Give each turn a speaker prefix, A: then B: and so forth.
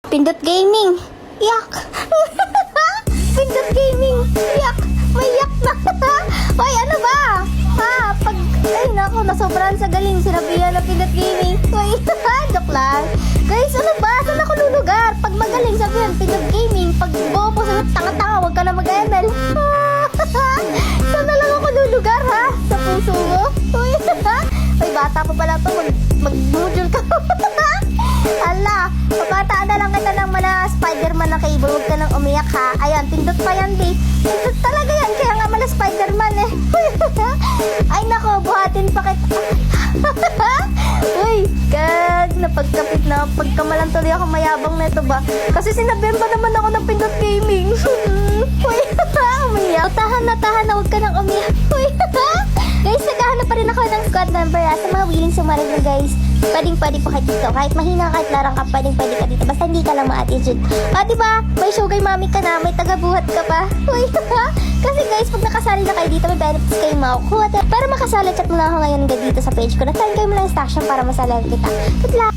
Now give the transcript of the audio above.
A: Pindot Gaming. Yak. Pindot Gaming. Yak. May yak na. Hoy, ano ba? Ay naku, nasobrahan sa galing. Sinabihan na Pindot Gaming. Hoy, joke lang. Guys, ano ba? Saan ako lulugar? Pag magaling, sabihan, Pindot Gaming. Pag bobo, sabi, tanga-tanga, huwag ka na mag-ML. Saan na lang ako lulugar, ha? Sa puso mo? Hoy, hoy, bata pa pala to. Mag-module ka. Ala, papataan na lang kita ng mga Spider-Man na cable. Huwag ka nang umiyak, ha? Ayan, pindot pa yan, di. Pindot talaga yan. Kaya nga mala Spider-Man, eh. Ay, nako, buhatin pa kita. Uy, kag, napagkapit na. Pagkamalan tuloy ako, mayabang na ito ba? Kasi sinabihan pa naman ako ng Pindot Gaming. Uy, umiyak. Tahan na, huwag ka nang umiyak. Uy, guys, naghahanap pa rin ako ng squad member, ha? Sa mga willing sumarag na, guys. Pwede po kayo dito. Kahit mahina, kahit larang ka, pwede ka dito. Basta hindi ka lang ma-attitude. Diba? May sugar mommy ka na, may tagabuhat ka pa. Uy, kasi guys, pag nakasali na kayo dito, may benefits kayo makukuha. Para makasali, chat mo na ako ngayon dito sa page ko. Nag-time kayo mo lang instruction para masali kita. Good luck!